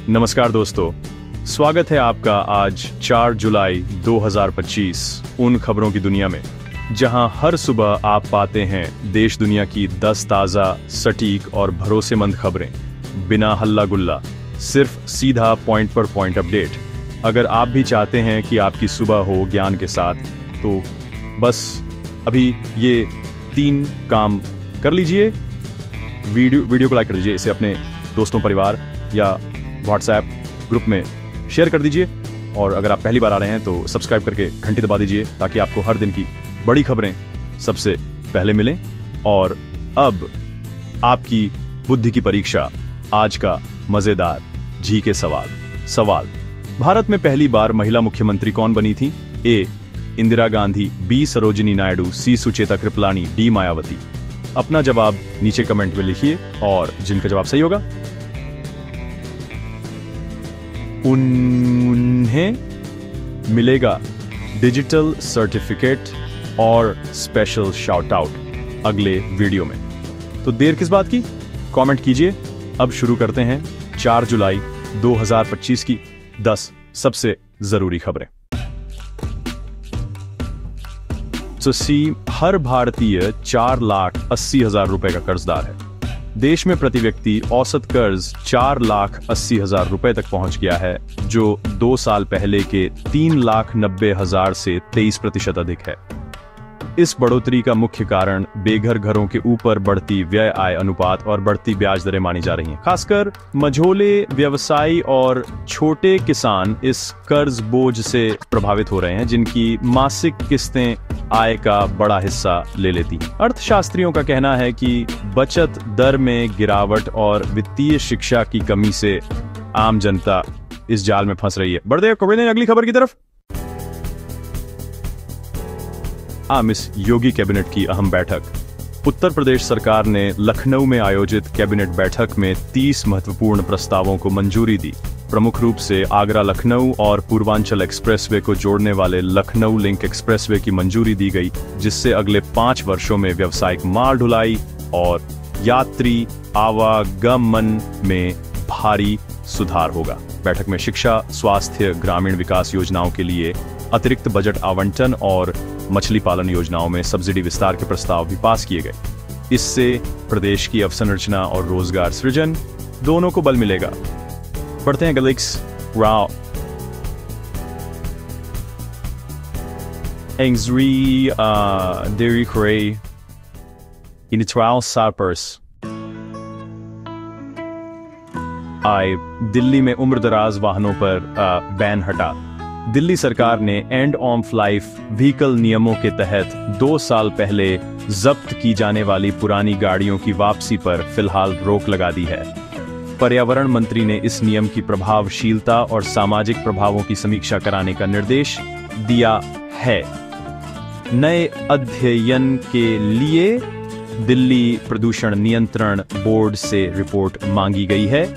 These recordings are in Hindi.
नमस्कार दोस्तों, स्वागत है आपका आज 4 जुलाई 2025 उन खबरों की दुनिया में जहां हर सुबह आप पाते हैं देश दुनिया की 10 ताज़ा, सटीक और भरोसेमंद खबरें, बिना हल्ला गुल्ला, सिर्फ सीधा पॉइंट पर पॉइंट अपडेट। अगर आप भी चाहते हैं कि आपकी सुबह हो ज्ञान के साथ, तो बस अभी ये 3 काम कर लीजिए। वीडियो को लाइक कर दीजिए, इसे अपने दोस्तों, परिवार या व्हाट्सएप ग्रुप में शेयर कर दीजिए, और अगर आप पहली बार आ रहे हैं तो सब्सक्राइब करके घंटी दबा दीजिए ताकि आपको हर दिन की बड़ी खबरें सबसे पहले मिलें। और अब आपकी बुद्धि की परीक्षा, आज का मजेदार जी के सवाल। भारत में पहली बार महिला मुख्यमंत्री कौन बनी थी? ए इंदिरा गांधी, बी सरोजिनी नायडू, सी सुचेता कृपलानी, डी मायावती। अपना जवाब नीचे कमेंट में लिखिए और जिनका जवाब सही होगा उन्हें मिलेगा डिजिटल सर्टिफिकेट और स्पेशल शाउट आउट अगले वीडियो में। तो देर किस बात की, कमेंट कीजिए। अब शुरू करते हैं 4 जुलाई 2025 की 10 सबसे जरूरी खबरें। हर भारतीय 4,80,000 रुपए का कर्जदार है। देश में प्रति व्यक्ति औसत कर्ज 4,80,000 रुपए तक पहुंच गया है, जो 2 साल पहले के 3,90,000 से 23% अधिक है। इस बढ़ोतरी का मुख्य कारण बेघर घरों के ऊपर बढ़ती व्यय आय अनुपात और बढ़ती ब्याज दरें मानी जा रही हैं। खासकर मझोले व्यवसायी और छोटे किसान इस कर्ज बोझ से प्रभावित हो रहे हैं, जिनकी मासिक किस्तें आय का बड़ा हिस्सा ले लेती हैं। अर्थशास्त्रियों का कहना है कि बचत दर में गिरावट और वित्तीय शिक्षा की कमी से आम जनता इस जाल में फंस रही है। बढ़ते हैं अगली खबर की तरफ। मिस योगी कैबिनेट की अहम बैठक। उत्तर प्रदेश सरकार ने लखनऊ में आयोजित कैबिनेट बैठक में 30 महत्वपूर्ण प्रस्तावों को मंजूरी दी। प्रमुख रूप से आगरा लखनऊ और पूर्वांचल एक्सप्रेसवे को जोड़ने वाले लखनऊ लिंक एक्सप्रेसवे की मंजूरी दी गई, जिससे अगले 5 वर्षों में व्यावसायिक माल ढुलाई और यात्री आवागमन में भारी सुधार होगा। बैठक में शिक्षा, स्वास्थ्य, ग्रामीण विकास योजनाओं के लिए अतिरिक्त बजट आवंटन और मछली पालन योजनाओं में सब्सिडी विस्तार के प्रस्ताव भी पास किए गए। इससे प्रदेश की अवसंरचना और रोजगार सृजन दोनों को बल मिलेगा। बढ़ते हैं गलिक्स राव एंग्री डेरी क्रे इनिट्राल सापर्स। दिल्ली में उम्रदराज वाहनों पर बैन हटा। दिल्ली सरकार ने एंड ऑफ लाइफ व्हीकल नियमों के तहत 2 साल पहले जब्त की जाने वाली पुरानी गाड़ियों की वापसी पर फिलहाल रोक लगा दी है। पर्यावरण मंत्री ने इस नियम की प्रभावशीलता और सामाजिक प्रभावों की समीक्षा कराने का निर्देश दिया है। नए अध्ययन के लिए दिल्ली प्रदूषण नियंत्रण बोर्ड से रिपोर्ट मांगी गई है,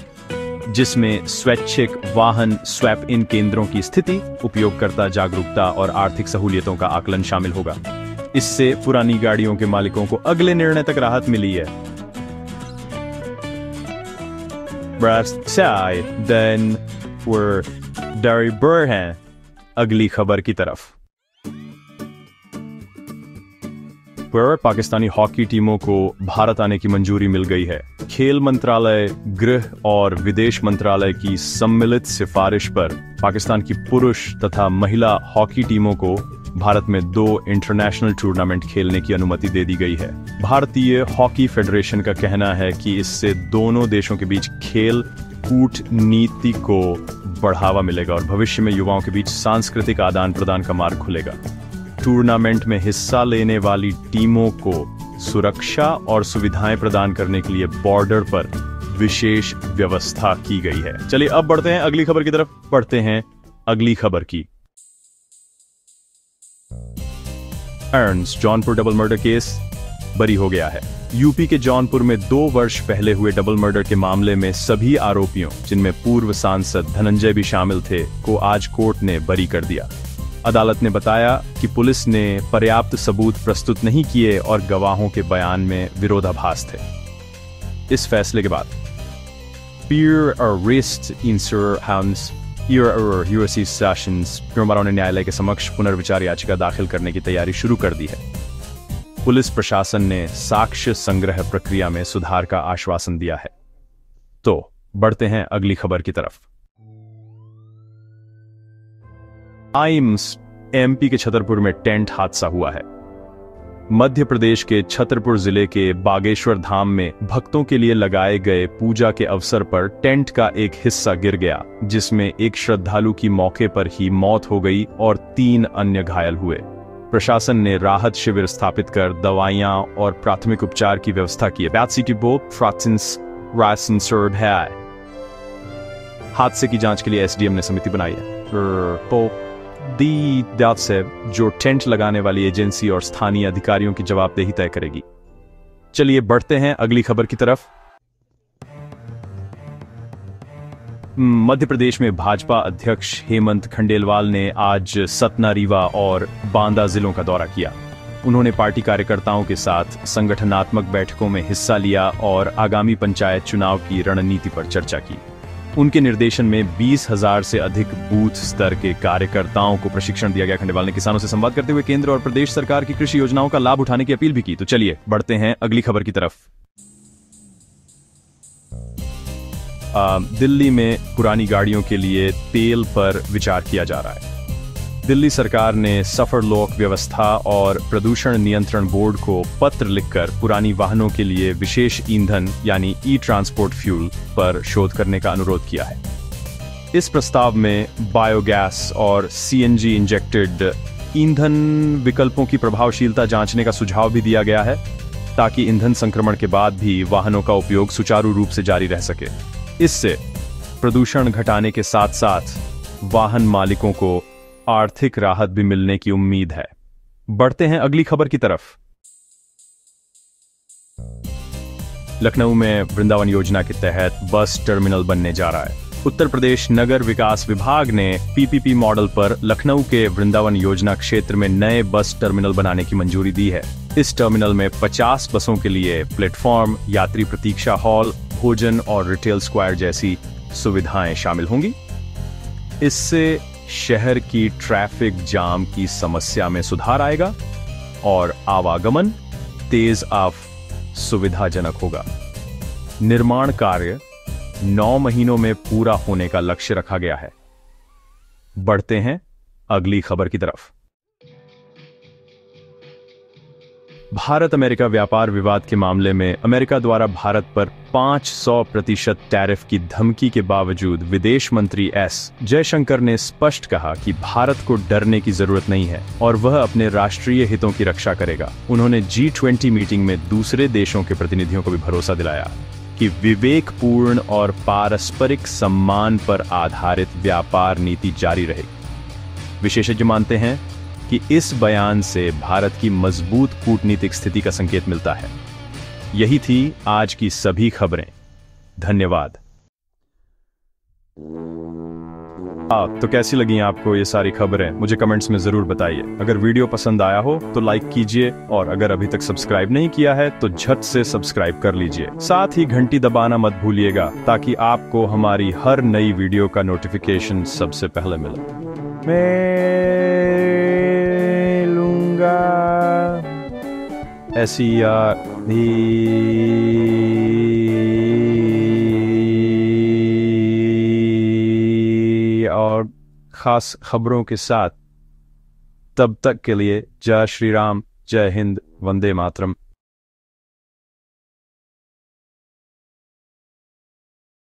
जिसमें स्वैच्छिक वाहन स्वैप इन केंद्रों की स्थिति, उपयोगकर्ता जागरूकता और आर्थिक सहूलियतों का आकलन शामिल होगा। इससे पुरानी गाड़ियों के मालिकों को अगले निर्णय तक राहत मिली है। हैं अगली खबर की तरफ। पाकिस्तानी हॉकी टीमों को भारत आने की मंजूरी मिल गई है। खेल मंत्रालय, गृह और विदेश मंत्रालय की सम्मिलित सिफारिश पर पाकिस्तान की पुरुष तथा महिला हॉकी टीमों को भारत में 2 इंटरनेशनल टूर्नामेंट खेलने की अनुमति दे दी गई है। भारतीय हॉकी फेडरेशन का कहना है कि इससे दोनों देशों के बीच खेल कूटनीति को बढ़ावा मिलेगा और भविष्य में युवाओं के बीच सांस्कृतिक आदान प्रदान का मार्ग खुलेगा। टूर्नामेंट में हिस्सा लेने वाली टीमों को सुरक्षा और सुविधाएं प्रदान करने के लिए बॉर्डर पर विशेष व्यवस्था की गई है। चलिए अब बढ़ते हैं अगली खबर की तरफ। पढ़ते हैं अगली खबर की। Earns Jaunpur double murder case बरी हो गया है। यूपी के जौनपुर में 2 वर्ष पहले हुए डबल मर्डर के मामले में सभी आरोपियों, जिनमें पूर्व सांसद धनंजय भी शामिल थे, को आज कोर्ट ने बरी कर दिया। अदालत ने बताया कि पुलिस ने पर्याप्त सबूत प्रस्तुत नहीं किए और गवाहों के बयान में विरोधाभास थे। इस फैसले के बाद spear arrest insurance USC sessions फिर ने न्यायालय के समक्ष पुनर्विचार याचिका दाखिल करने की तैयारी शुरू कर दी है। पुलिस प्रशासन ने साक्ष्य संग्रह प्रक्रिया में सुधार का आश्वासन दिया है। तो बढ़ते हैं अगली खबर की तरफ। आइम्स एमपी के छतरपुर में टेंट हादसा हुआ है। मध्य प्रदेश के छतरपुर जिले के बागेश्वर धाम में भक्तों के लिए लगाए गए पूजा के अवसर पर टेंट का एक हिस्सा गिर गया, जिसमें एक श्रद्धालु की मौके पर ही मौत हो गई और 3 अन्य घायल हुए। प्रशासन ने राहत शिविर स्थापित कर दवाइयां और प्राथमिक उपचार की व्यवस्था की है। हादसे की जांच के लिए एसडीएम ने समिति बनाई है। से जो टेंट लगाने वाली एजेंसी और स्थानीय अधिकारियों की जवाबदेही तय करेगी। चलिए बढ़ते हैं अगली खबर की तरफ। मध्य प्रदेश में भाजपा अध्यक्ष हेमंत खंडेलवाल ने आज सतना, रीवा और बांदा जिलों का दौरा किया। उन्होंने पार्टी कार्यकर्ताओं के साथ संगठनात्मक बैठकों में हिस्सा लिया और आगामी पंचायत चुनाव की रणनीति पर चर्चा की। उनके निर्देशन में 20,000 से अधिक बूथ स्तर के कार्यकर्ताओं को प्रशिक्षण दिया गया। खंडेलवाल ने किसानों से संवाद करते हुए केंद्र और प्रदेश सरकार की कृषि योजनाओं का लाभ उठाने की अपील भी की। तो चलिए बढ़ते हैं अगली खबर की तरफ। दिल्ली में पुरानी गाड़ियों के लिए तेल पर विचार किया जा रहा है। दिल्ली सरकार ने सफर लोक व्यवस्था और प्रदूषण नियंत्रण बोर्ड को पत्र लिखकर पुरानी वाहनों के लिए विशेष ईंधन यानी ई ट्रांसपोर्ट फ्यूल पर शोध करने का अनुरोध किया है। इस प्रस्ताव में बायोगैस और सीएनजी इंजेक्टेड ईंधन विकल्पों की प्रभावशीलता जांचने का सुझाव भी दिया गया है, ताकि ईंधन संक्रमण के बाद भी वाहनों का उपयोग सुचारू रूप से जारी रह सके। इससे प्रदूषण घटाने के साथ साथ वाहन मालिकों को आर्थिक राहत भी मिलने की उम्मीद है। बढ़ते हैं अगली खबर की तरफ। लखनऊ में वृंदावन योजना के तहत बस टर्मिनल बनने जा रहा है। उत्तर प्रदेश नगर विकास विभाग ने पीपीपी मॉडल पर लखनऊ के वृंदावन योजना क्षेत्र में नए बस टर्मिनल बनाने की मंजूरी दी है। इस टर्मिनल में 50 बसों के लिए प्लेटफॉर्म, यात्री प्रतीक्षा हॉल, भोजन और रिटेल स्क्वायर जैसी सुविधाएं शामिल होंगी। इससे शहर की ट्रैफिक जाम की समस्या में सुधार आएगा और आवागमन तेज सुविधाजनक होगा। निर्माण कार्य 9 महीनों में पूरा होने का लक्ष्य रखा गया है। बढ़ते हैं अगली खबर की तरफ। भारत अमेरिका व्यापार विवाद के मामले में अमेरिका द्वारा भारत पर 500% टैरिफ की धमकी के बावजूद विदेश मंत्री एस जयशंकर ने स्पष्ट कहा कि भारत को डरने की जरूरत नहीं है और वह अपने राष्ट्रीय हितों की रक्षा करेगा। उन्होंने G20 मीटिंग में दूसरे देशों के प्रतिनिधियों को भी भरोसा दिलाया कि विवेकपूर्ण और पारस्परिक सम्मान पर आधारित व्यापार नीति जारी रहेगी। विशेषज्ञ मानते हैं कि इस बयान से भारत की मजबूत कूटनीतिक स्थिति का संकेत मिलता है। यही थी आज की सभी खबरें। धन्यवाद। तो कैसी लगी आपको ये सारी खबरें, मुझे कमेंट्स में जरूर बताइए। अगर वीडियो पसंद आया हो तो लाइक कीजिए और अगर अभी तक सब्सक्राइब नहीं किया है तो झट से सब्सक्राइब कर लीजिए। साथ ही घंटी दबाना मत भूलिएगा ताकि आपको हमारी हर नई वीडियो का नोटिफिकेशन सबसे पहले मिले। ऐसी और खास खबरों के साथ। तब तक के लिए जय श्री राम, जय हिंद, वंदे मातरम।